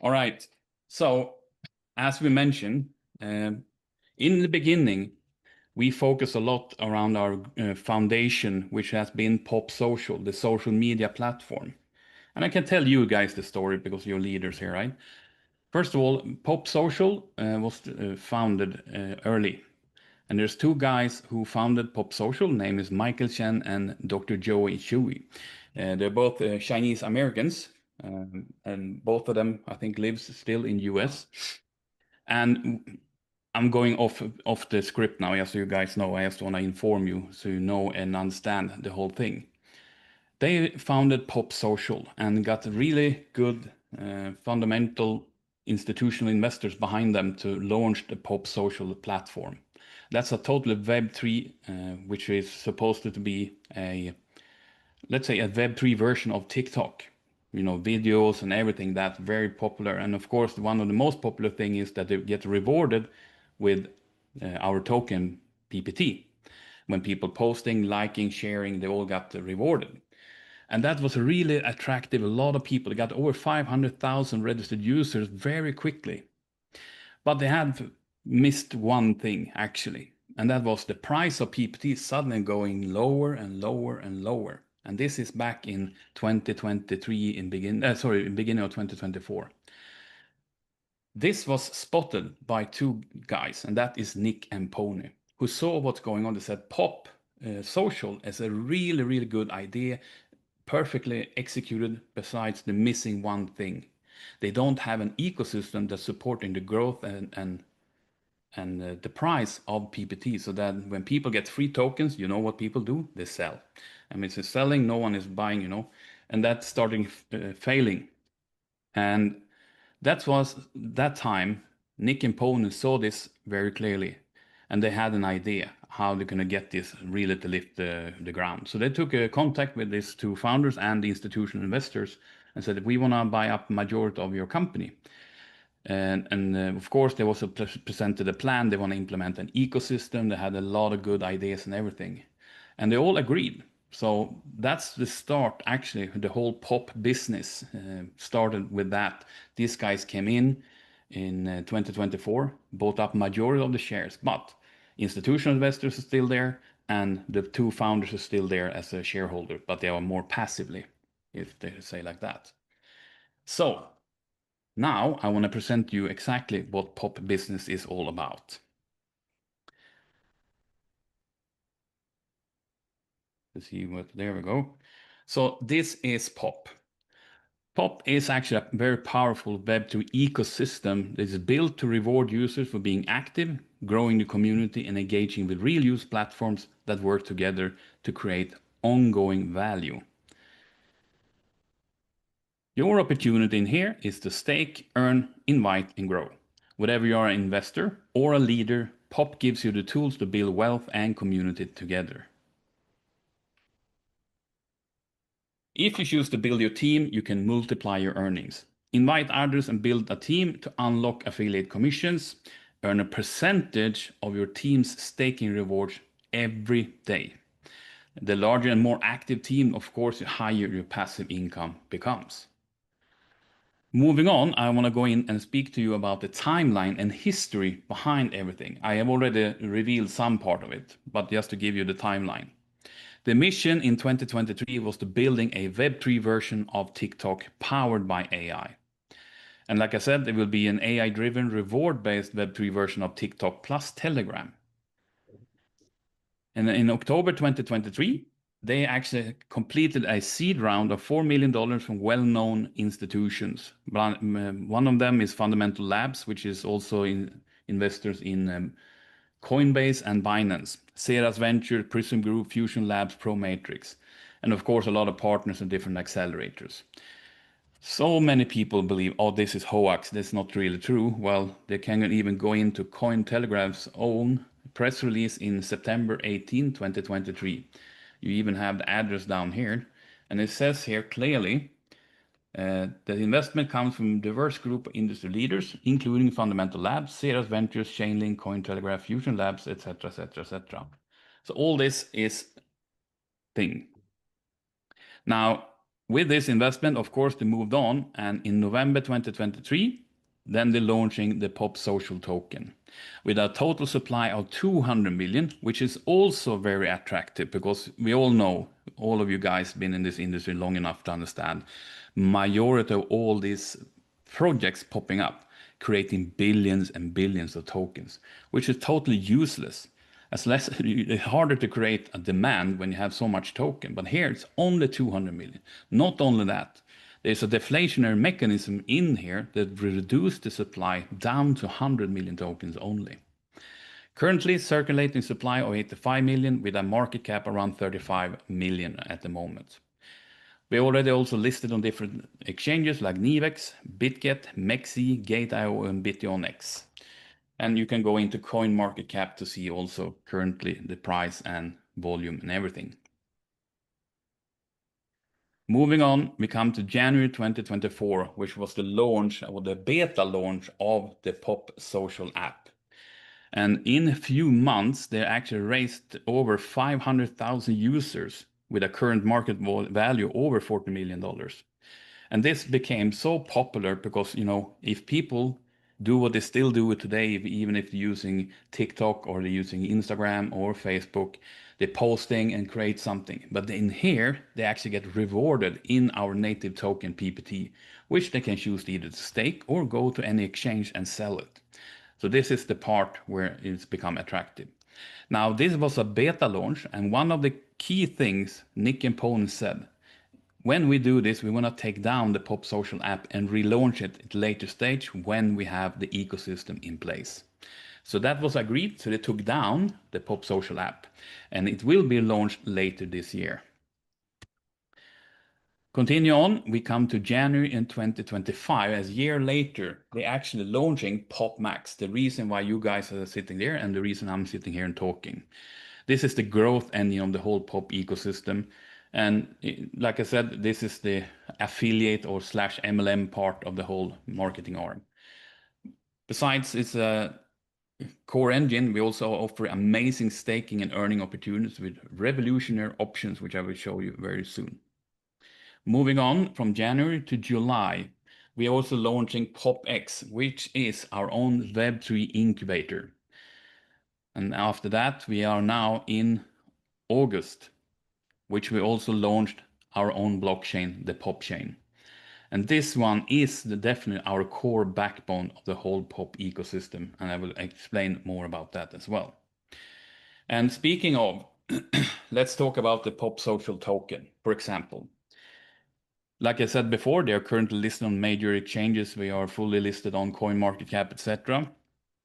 All right. So, as we mentioned, in the beginning, we focus a lot around our foundation, which has been Pop Social, the social media platform. And I can tell you guys the story because you're leaders here, right? First of all, Pop Social was founded early. And there's two guys who founded Pop Social. Name is Michael Chen and Dr. Joey Chui. They're both Chinese Americans, and both of them, I think, lives still in US. And I'm going off the script now, just so you guys know. I just want to inform you so you know and understand the whole thing. They founded Pop Social and got really good fundamental institutional investors behind them to launch the Pop Social platform. That's a totally Web3, which is supposed to be a, let's say, a Web3 version of TikTok. You know, videos and everything that's very popular. And of course, one of the most popular thing is that they get rewarded with our token PPT. When people posting, liking, sharing, they all got rewarded. And that was really attractive. A lot of people got over 500,000 registered users very quickly. But they had missed one thing actually, and that was the price of PPT suddenly going lower and lower and lower. And this is back in 2023 in beginning of 2024. This was spotted by two guys, and that is Nick and Pony, who saw what's going on. They said Pop Social is a really, really good idea, perfectly executed besides the missing one thing. They don't have an ecosystem that's supporting the growth and the price of PPT, so that when people get free tokens, you know what people do? They sell. I mean, it's selling, no one is buying, you know, and that's starting failing. And that was that time, Nick and Pony saw this very clearly, and they had an idea how they're going to get this really to lift the ground. So they took a contact with these two founders and the institutional investors and said, we want to buy up majority of your company. And of course, they also presented a plan. They want to implement an ecosystem. They had a lot of good ideas and everything. And they all agreed. So that's the start, actually. The whole pop business started with that. These guys came in 2024, bought up majority of the shares, but institutional investors are still there, and the two founders are still there as a shareholder, but they are more passively, if they say like that. So now I want to present to you exactly what pop business is all about. Let's see what, there we go. So this is pop. Pop is actually a very powerful Web2 ecosystem that is built to reward users for being active, growing the community, and engaging with real use platforms that work together to create ongoing value. Your opportunity in here is to stake, earn, invite, and grow. Whether you are an investor or a leader, Pop gives you the tools to build wealth and community together. If you choose to build your team, you can multiply your earnings. Invite others and build a team to unlock affiliate commissions. Earn a percentage of your team's staking rewards every day. The larger and more active team, of course, the higher your passive income becomes. Moving on, I want to go in and speak to you about the timeline and history behind everything. I have already revealed some part of it, but just to give you the timeline. The mission in 2023 was to building a Web3 version of TikTok powered by AI. And like I said, there will be an AI-driven reward-based Web3 version of TikTok plus Telegram. And in October 2023, they actually completed a seed round of $4 million from well-known institutions. One of them is Fundamental Labs, which is also investors in Coinbase and Binance, Ceras Venture, Prism Group, Fusion Labs, Promatrix, and of course a lot of partners and different accelerators. So many people believe, oh, this is hoax, that's not really true. Well, they can even go into Cointelegraph's own press release in September 18, 2023. You even have the address down here, and it says here clearly the investment comes from a diverse group of industry leaders, including Fundamental Labs, Ceras Ventures, Chainlink, Cointelegraph, Fusion Labs, etc., etc., etc. So all this is thing. Now, With this investment, of course, they moved on, and in November 2023, then they're launching the Pop Social token with a total supply of 200 million, which is also very attractive because we all know, all of you guys been in this industry long enough to understand, majority of all these projects popping up, creating billions and billions of tokens, which is totally useless. It's harder to create a demand when you have so much token, but here it's only 200 million. Not only that, there's a deflationary mechanism in here that will reduce the supply down to 100 million tokens only. Currently circulating supply of 85 million with a market cap around 35 million at the moment. We already also listed on different exchanges like Nivex, Bitget, Mexi, Gate.io, and BitOnX. And you can go into CoinMarketCap to see also currently the price and volume and everything. Moving on, we come to January 2024, which was the launch or the beta launch of the Pop Social app. And in a few months, they actually raised over 500,000 users with a current market value over $40 million. And this became so popular because, you know, if people do what they still do today, even if they're using TikTok or they're using Instagram or Facebook, they're posting and create something. But in here, they actually get rewarded in our native token PPT, which they can choose to either stake or go to any exchange and sell it. So this is the part where it's become attractive. Now, this was a beta launch, and one of the key things Nick and Pone said, when we do this, we want to take down the Pop Social app and relaunch it at a later stage when we have the ecosystem in place. So that was agreed. So they took down the Pop Social app and it will be launched later this year. Continue on, we come to January in 2025. As a year later, they're actually launching Pop Max, the reason why you guys are sitting there and the reason I'm sitting here and talking. This is the growth engine of the whole Pop ecosystem. And like I said, this is the affiliate or slash MLM part of the whole marketing arm. Besides its core engine, we also offer amazing staking and earning opportunities with revolutionary options, which I will show you very soon. Moving on from January to July, we are also launching PopX, which is our own Web3 incubator. And after that, we are now in August, which we also launched our own blockchain, the Pop Chain. And this one is definitely our core backbone of the whole Pop ecosystem, and I will explain more about that as well. And speaking of, let's talk about the Pop Social token, for example. Like I said before, they are currently listed on major exchanges. We are fully listed on CoinMarketCap, etc.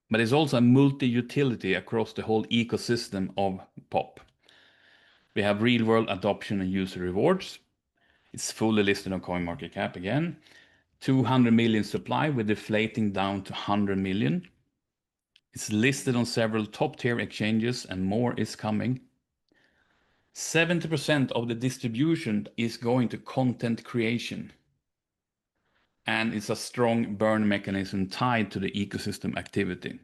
But it's also a multi-utility across the whole ecosystem of Pop. We have real-world adoption and user rewards. It's fully listed on CoinMarketCap again. 200 million supply with deflating down to 100 million. It's listed on several top-tier exchanges and more is coming. 70% of the distribution is going to content creation. And it's a strong burn mechanism tied to the ecosystem activity.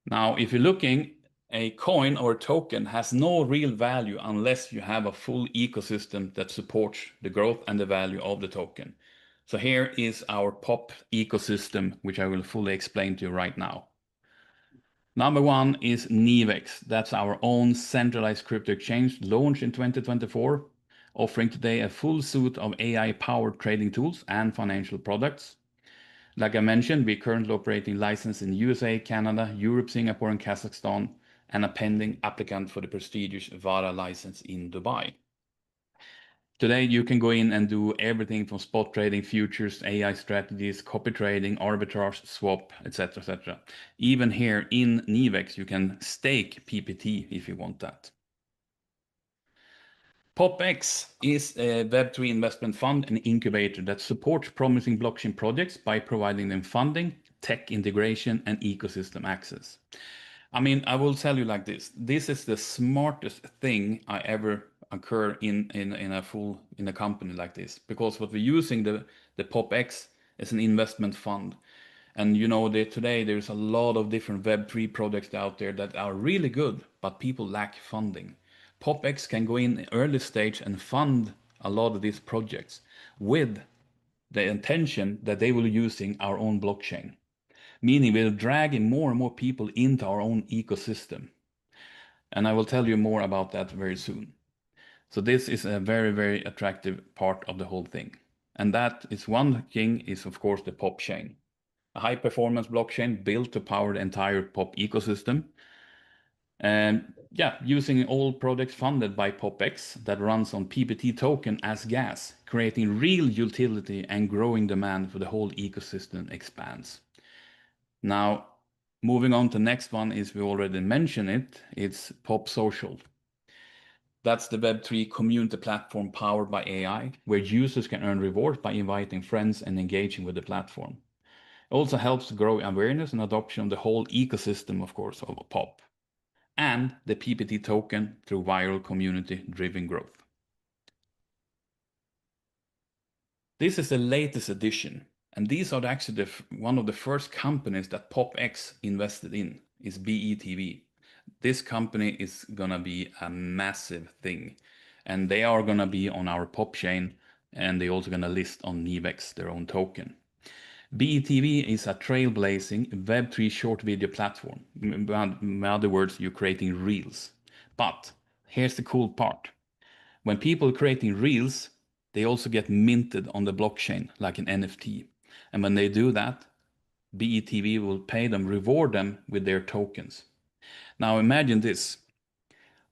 Now, if you're looking, a coin or a token has no real value unless you have a full ecosystem that supports the growth and the value of the token. So here is our Pop ecosystem, which I will fully explain to you right now. Number one is Nivex. That's our own centralized crypto exchange launched in 2024, offering today a full suite of AI-powered trading tools and financial products. Like I mentioned, we're currently operating license in USA, Canada, Europe, Singapore, and Kazakhstan, and a pending applicant for the prestigious VARA license in Dubai. Today, you can go in and do everything from spot trading, futures, AI strategies, copy trading, arbitrage, swap, etc., etc. Even here in Nivex, you can stake PPT if you want that. PopX is a Web3 investment fund and incubator that supports promising blockchain projects by providing them funding, tech integration, and ecosystem access. I mean, I will tell you like this. This is the smartest thing I ever occur in a company like this, because what we're using the PopX is an investment fund. And you know that today there's a lot of different Web3 projects out there that are really good, but people lack funding. PopX can go in early stage and fund a lot of these projects with the intention that they will using our own blockchain, meaning we're dragging more and more people into our own ecosystem. And I will tell you more about that very soon. So this is a very, very attractive part of the whole thing. And that is one thing is of course the POP chain, a high performance blockchain built to power the entire POP ecosystem. And yeah, using all projects funded by PopX that runs on PPT token as gas, creating real utility and growing demand for the whole ecosystem expands. Now, moving on to the next one is we already mentioned it, it's Pop Social. That's the Web3 community platform powered by AI, where users can earn rewards by inviting friends and engaging with the platform. It also helps to grow awareness and adoption of the whole ecosystem, of course, of Pop, and the PPT token through viral community-driven growth. This is the latest edition, and these are actually one of the first companies that PopX invested in is BETV. This company is gonna be a massive thing, and they are gonna be on our Pop chain, and they're also gonna list on Nivex, their own token. BETV is a trailblazing Web3 short video platform. In other words, you're creating reels. But here's the cool part. When people are creating reels, they also get minted on the blockchain like an NFT. And when they do that, BETV will pay them, reward them with their tokens. Now imagine this.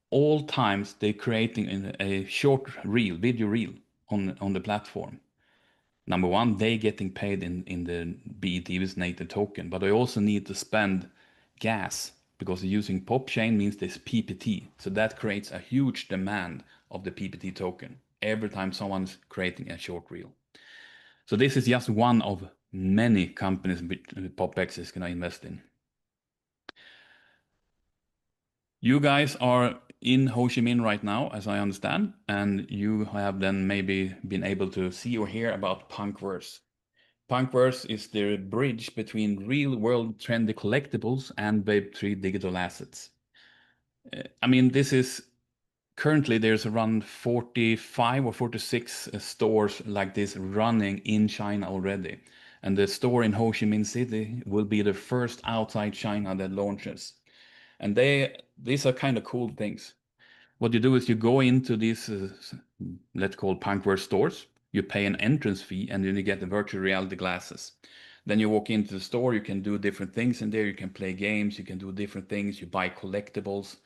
All times they're creating a short reel, video reel on the platform. Number one, they getting paid in the BETV's native token, but they also need to spend gas because using pop chain means this PPT. So that creates a huge demand of the PPT token every time someone's creating a short reel. So this is just one of many companies PopX is going to invest in. You guys are in Ho Chi Minh right now, as I understand, and you have then maybe been able to see or hear about Punkverse. Punkverse is the bridge between real-world trendy collectibles and Web3 digital assets. I mean, this is currently there's around 45 or 46 stores like this running in China already. And the store in Ho Chi Minh City will be the first outside China that launches. And these are kind of cool things. What you do is you go into these, let's call Punkverse stores, you pay an entrance fee, and then you get the virtual reality glasses. Then you walk into the store, you can do different things in there, you can play games, you can do different things, you buy collectibles.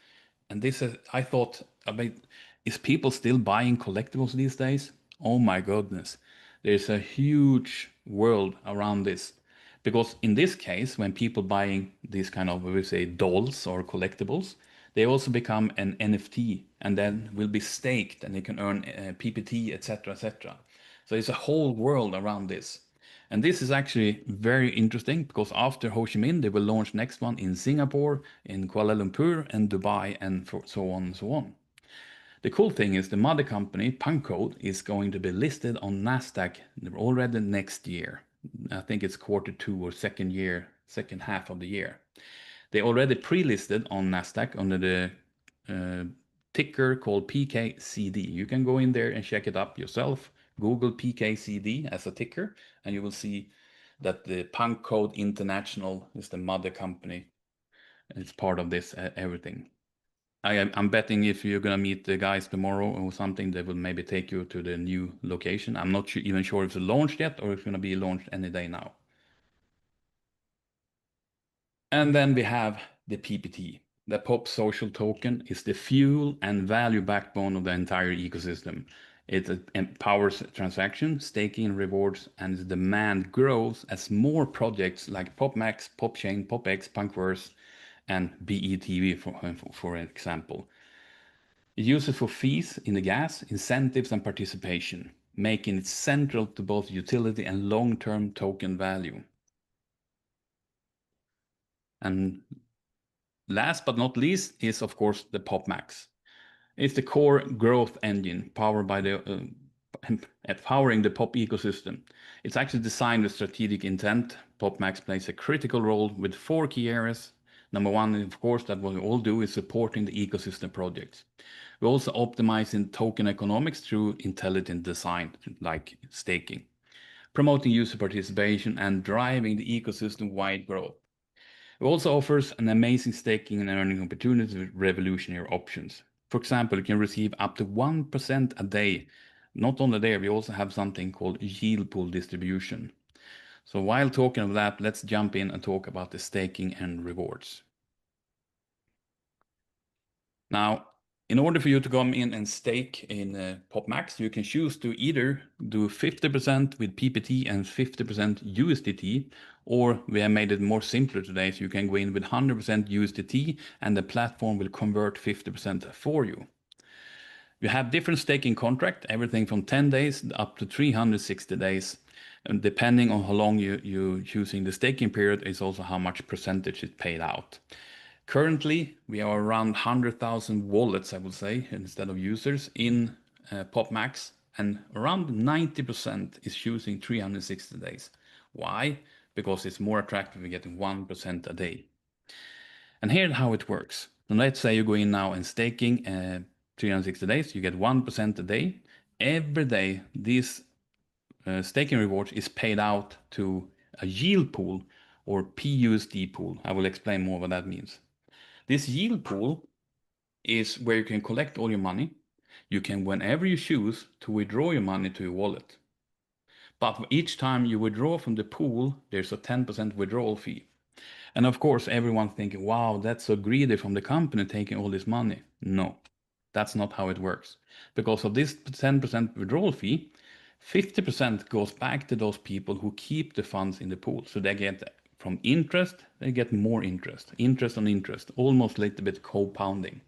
And this is, I thought, I mean, is people still buying collectibles these days? Oh my goodness. There's a huge world around this. Because in this case, when people buying these kind of, we say, dolls or collectibles, they also become an NFT and then will be staked and they can earn PPT, etc., etc. So it's a whole world around this. And this is actually very interesting because after Ho Chi Minh, they will launch next one in Singapore, in Kuala Lumpur, and Dubai, and so on and so on. The cool thing is the mother company, Punkcode, is going to be listed on NASDAQ already next year. I think it's Q2 or second half of the year. They already pre-listed on NASDAQ under the ticker called PKCD. You can go in there and check it up yourself. Google PKCD as a ticker, and you will see that the Punkcode International is the mother company. It's part of this everything. I'm betting if you're gonna meet the guys tomorrow or something, they will maybe take you to the new location. I'm not even sure if it's launched yet or if it's gonna be launched any day now. And then we have the PPT. The Pop Social Token is the fuel and value backbone of the entire ecosystem. It empowers transaction, staking, rewards, and the demand grows as more projects like PopMax, PopChain, PopX, Punkverse, and BETV, for example. It uses for fees in the gas, incentives, and participation, making it central to both utility and long-term token value. And last but not least is, of course, the PopMax. It's the core growth engine powered by the powering the Pop ecosystem. It's actually designed with strategic intent. PopMax plays a critical role with 4 key areas. Number one, of course, that what we all do is supporting the ecosystem projects. We also optimizing token economics through intelligent design, like staking, promoting user participation and driving the ecosystem-wide growth. It also offers an amazing staking and earning opportunities with revolutionary options. For example, you can receive up to 1% a day. Not only there, we also have something called yield pool distribution. So while talking of that, let's jump in and talk about the staking and rewards. Now, in order for you to come in and stake in PopMax, you can choose to either do 50% with PPT and 50% USDT, or we have made it more simpler today, so you can go in with 100% USDT and the platform will convert 50% for you. You have different staking contract, everything from 10 days up to 360 days. And depending on how long you're using the staking period is also how much percentage is paid out. Currently, we are around 100,000 wallets, I would say, instead of users in PopMax, and around 90% is using 360 days. Why? Because it's more attractive to getting 1% a day. And here's how it works. And let's say you go in now and staking 360 days, you get 1% a day. Every day, this staking reward is paid out to a yield pool or PUSD pool. I will explain more what that means. This yield pool is where you can collect all your money. You can, whenever you choose, to withdraw your money to your wallet. But each time you withdraw from the pool, there's a 10% withdrawal fee. And of course, everyone's thinking, wow, that's so greedy from the company taking all this money. No, that's not how it works. Because of this 10% withdrawal fee, 50% goes back to those people who keep the funds in the pool. So they get from interest, they get more interest, interest on interest, almost a little bit compounding.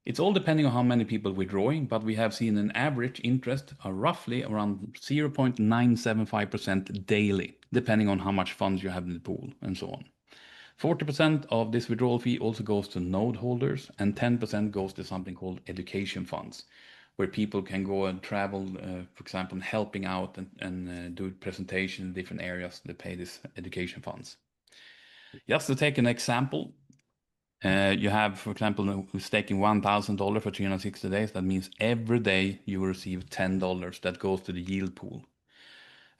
It's all depending on how many people withdrawing, but we have seen an average interest of roughly around 0.975% daily, depending on how much funds you have in the pool and so on. 40% of this withdrawal fee also goes to node holders, and 10% goes to something called education funds, where people can go and travel, for example, helping out and do presentation in different areas. They pay these education funds. Just to take an example, you have, for example, staking $1,000 for 360 days. That means every day you will receive $10 that goes to the yield pool.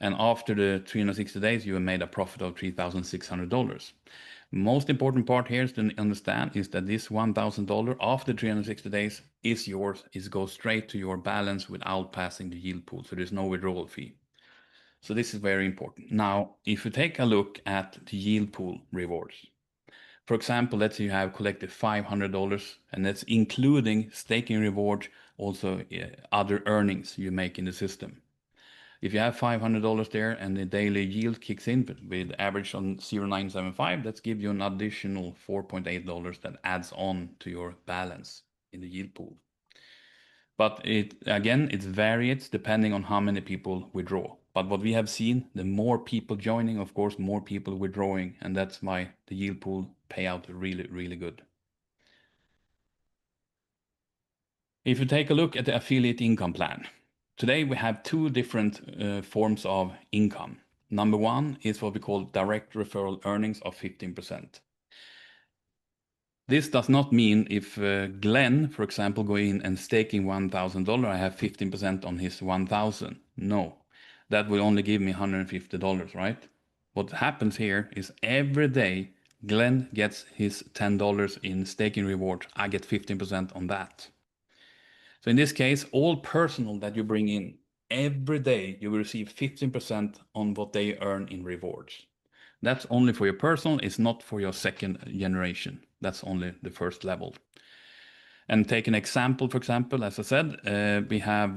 And after the 360 days, you have made a profit of $3,600. Most important part here is to understand is that this $1,000 after 360 days is yours. It goes straight to your balance without passing the yield pool. So there's no withdrawal fee. So this is very important. Now, if you take a look at the yield pool rewards, for example, let's say you have collected $500 and that's including staking reward, also other earnings you make in the system. If you have $500 there and the daily yield kicks in with average on 0.975, that's give you an additional $4.8 that adds on to your balance in the yield pool. But it varies depending on how many people withdraw. But what we have seen, the more people joining, of course, more people withdrawing, and that's why the yield pool payout really, really good. If you take a look at the affiliate income plan, today we have two different forms of income. Number one is what we call direct referral earnings of 15%. This does not mean if Glenn, for example, go in and staking $1,000, I have 15% on his 1,000. No, that will only give me $150, right? What happens here is every day Glenn gets his $10 in staking reward. I get 15% on that. So in this case, all personal that you bring in, every day you will receive 15% on what they earn in rewards. That's only for your personal, it's not for your second generation. That's only the first level. And take an example, for example, as I said, we have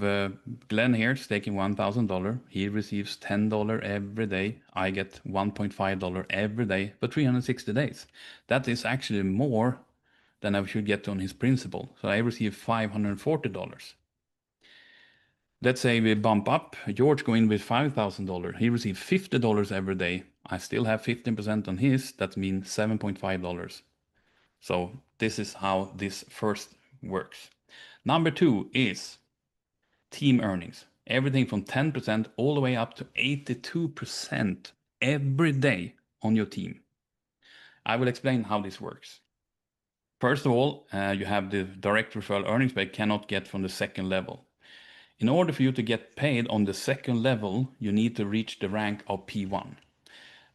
Glenn here staking $1,000. He receives $10 every day. I get $1.5 every day for 360 days. That is actually more than I should get on his principal. So I receive $540. Let's say we bump up, George go in with $5,000. He receives $50 every day. I still have 15% on his. That means $7.5. So this is how this first works. Number two is team earnings. Everything from 10% all the way up to 82% every day on your team. I will explain how this works. First of all, you have the direct referral earnings, but you cannot get from the second level. In order for you to get paid on the second level, you need to reach the rank of P1.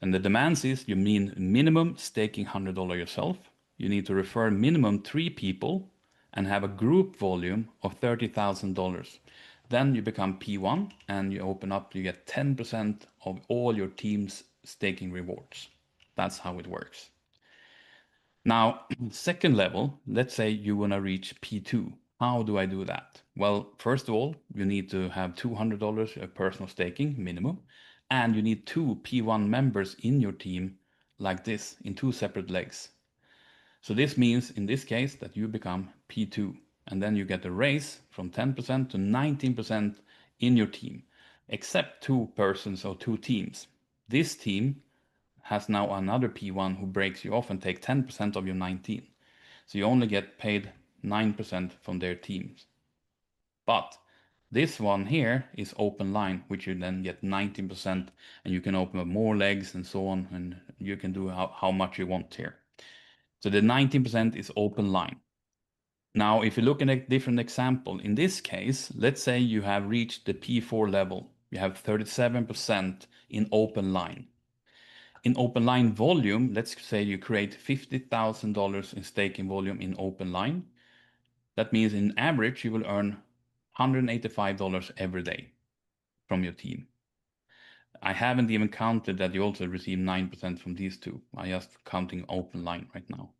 And the demands is you mean minimum staking $100 yourself. You need to refer minimum 3 people and have a group volume of $30,000. Then you become P1 and you open up, you get 10% of all your team's staking rewards. That's how it works. Now, second level, let's say you want to reach P2. How do I do that? Well, first of all, you need to have $200 of personal staking minimum, and you need 2 P1 members in your team like this in 2 separate legs. So this means in this case that you become P2, and then you get a raise from 10% to 19% in your team, except 2 persons or 2 teams. This team has now another P1 who breaks you off and take 10% of your 19. So you only get paid 9% from their teams. But this one here is open line, which you then get 19%, and you can open up more legs and so on, and you can do how much you want here. So the 19% is open line. Now, if you look at a different example, in this case, let's say you have reached the P4 level. You have 37% in open line. In open line volume, let's say you create $50,000 in staking volume in open line. That means in average, you will earn $185 every day from your team. I haven't even counted that you also receive 9% from these two. I just counting open line right now.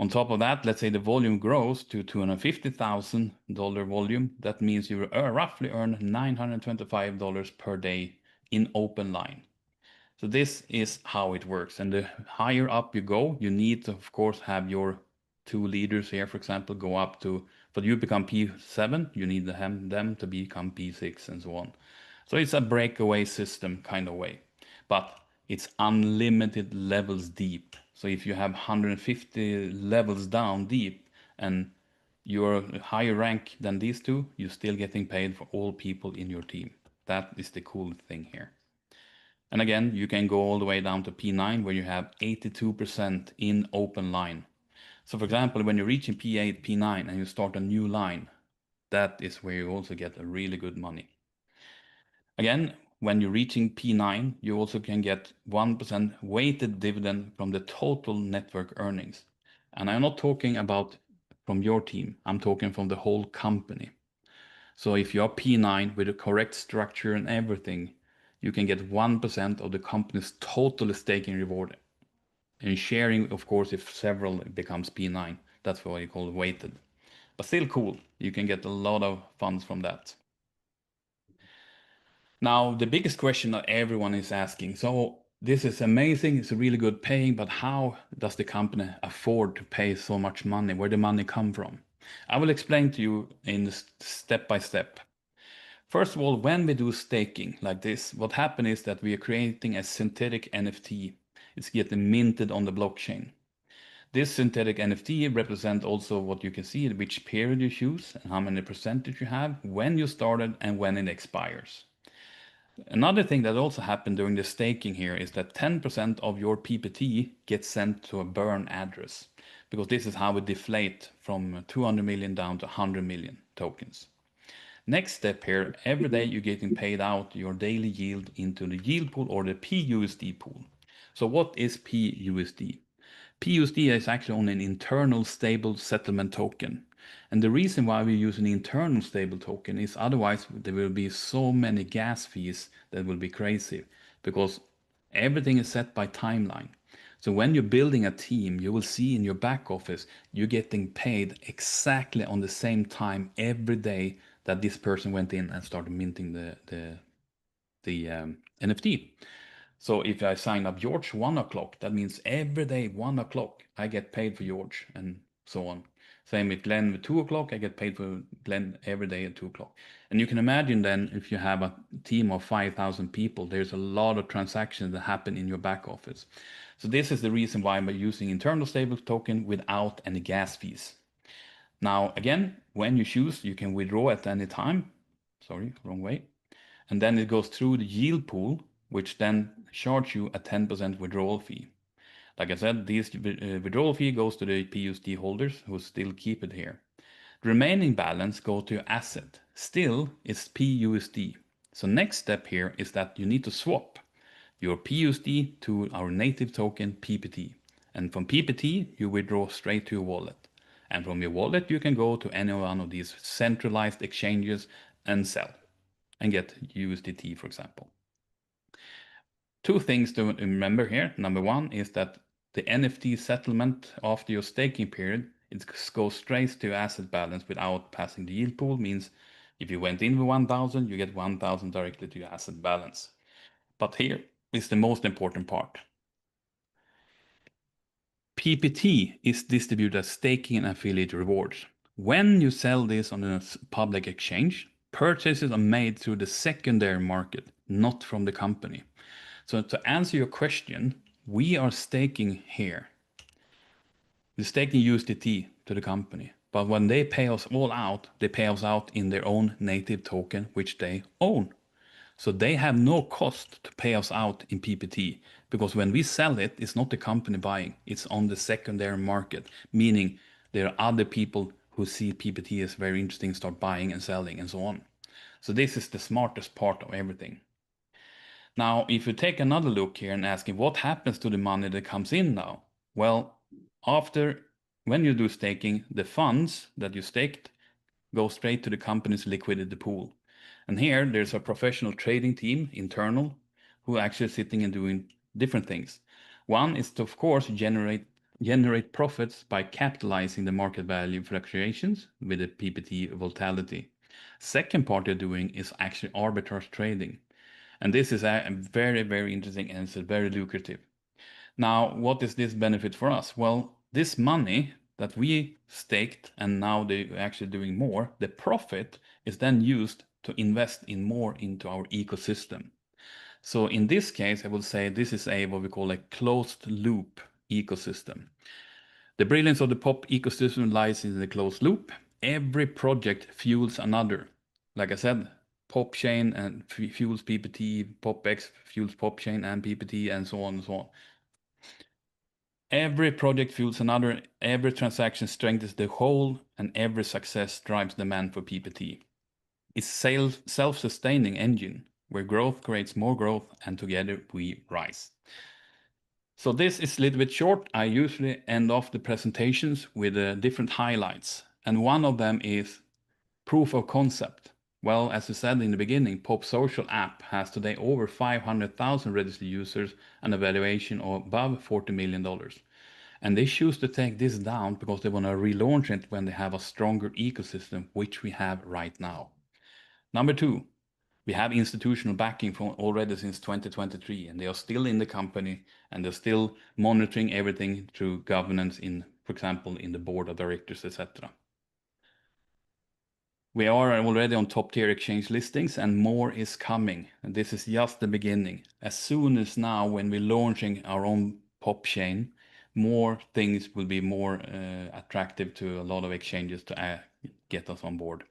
On top of that, let's say the volume grows to $250,000 volume. That means you roughly earn $925 per day in open line. So this is how it works. And the higher up you go, you need to, of course, have your 2 leaders here, for example, go up to, for you become P7, you need them to become P6 and so on. So it's a breakaway system kind of way, but it's unlimited levels deep. So if you have 150 levels down deep and you're higher rank than these 2, you're still getting paid for all people in your team. That is the cool thing here. And again, you can go all the way down to P9 where you have 82% in open line. So for example, when you're reaching P8, P9 and you start a new line, that is where you also get a really good money. Again, when you're reaching P9, you also can get 1% weighted dividend from the total network earnings. And I'm not talking about from your team, I'm talking from the whole company. So if you're P9 with the correct structure and everything, you can get 1% of the company's total staking reward. And sharing, of course, if several becomes P9, that's what you call weighted. But still cool, you can get a lot of funds from that. Now, the biggest question that everyone is asking, so this is amazing, it's really good paying, but how does the company afford to pay so much money? Where the money come from? I will explain to you in step by step. First of all, when we do staking like this, what happens is that we are creating a synthetic NFT. It's getting minted on the blockchain. This synthetic NFT represents also what you can see, which period you choose and how many percentage you have, when you started and when it expires. Another thing that also happened during the staking here is that 10% of your PPT gets sent to a burn address, because this is how we deflate from 200 million down to 100 million tokens. Next step here, every day you're getting paid out your daily yield into the yield pool or the PUSD pool. So what is PUSD? PUSD is actually only an internal stable settlement token. And the reason why we use an internal stable token is otherwise there will be so many gas fees that will be crazy, because everything is set by timeline. So when you're building a team, you will see in your back office, you're getting paid exactly on the same time every day that this person went in and started minting the NFT. So if I sign up George 1 o'clock, that means every day 1 o'clock I get paid for George and so on. Same with Glenn with 2 o'clock, I get paid for Glenn every day at 2 o'clock. And you can imagine then if you have a team of 5,000 people, there's a lot of transactions that happen in your back office. So this is the reason why I'm using internal stable token without any gas fees. Now, again, when you choose, you can withdraw at any time. Sorry, wrong way. And then it goes through the yield pool, which then charge you a 10% withdrawal fee. Like I said, this withdrawal fee goes to the PUSD holders who still keep it here. The remaining balance go to your asset. Still, it's PUSD. So next step here is that you need to swap your PUSD to our native token PPT. And from PPT, you withdraw straight to your wallet. And from your wallet, you can go to any one of these centralized exchanges and sell and get USDT, for example. Two things to remember here. Number one is that the NFT settlement after your staking period, it goes straight to asset balance without passing the yield pool. Means if you went in with 1,000, you get 1,000 directly to your asset balance. But here is the most important part. PPT is distributed as staking and affiliate rewards. When you sell this on a public exchange, purchases are made through the secondary market, not from the company. So to answer your question, we are staking here. We're staking USDT to the company. But when they pay us all out, they pay us out in their own native token, which they own. So they have no cost to pay us out in PPT, because when we sell it, it's not the company buying, it's on the secondary market, meaning there are other people who see PPT as very interesting, start buying and selling and so on. So this is the smartest part of everything. Now, if you take another look here and asking what happens to the money that comes in now? Well, when you do staking, the funds that you staked go straight to the company's liquidity pool. And here there's a professional trading team, internal, who are actually sitting and doing different things. One is to, of course, generate profits by capitalizing the market value fluctuations with the PPT volatility. Second part they're doing is actually arbitrage trading. And this is a very, very interesting and it's very lucrative. Now, what is this benefit for us? Well, this money that we staked and now they're actually doing more, the profit is then used to invest in more into our ecosystem. So in this case, I will say this is what we call a closed loop ecosystem. The brilliance of the POP ecosystem lies in the closed loop. Every project fuels another. Like I said, POP chain and fuels PPT, POPX fuels POP chain and PPT, and so on and so on. Every project fuels another, every transaction strengthens the whole, and every success drives demand for PPT. It's a self-sustaining engine where growth creates more growth, and together we rise. So this is a little bit short. I usually end off the presentations with different highlights, and one of them is proof of concept. Well, as I said in the beginning, Pop Social app has today over 500,000 registered users and a valuation of above $40 million. And they choose to take this down because they want to relaunch it when they have a stronger ecosystem, which we have right now. Number two, we have institutional backing from already since 2023, and they are still in the company and they're still monitoring everything through governance in, for example, in the board of directors, etc. We are already on top tier exchange listings and more is coming. And this is just the beginning. As soon as now, when we're launching our own pop chain, more things will be more attractive to a lot of exchanges to get us on board.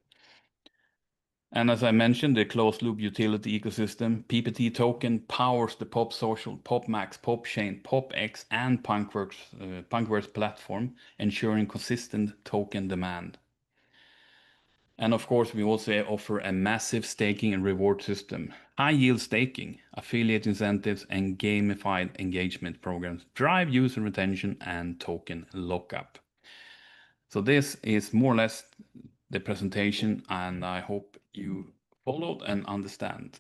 And as I mentioned, the closed loop utility ecosystem, PPT token powers the Pop Social, Pop Max, Pop Chain, PopX, and Punkverse platform, ensuring consistent token demand. And of course, we also offer a massive staking and reward system. High yield staking, affiliate incentives, and gamified engagement programs drive user retention and token lockup. So this is more or less the presentation, and I hope you followed and understand.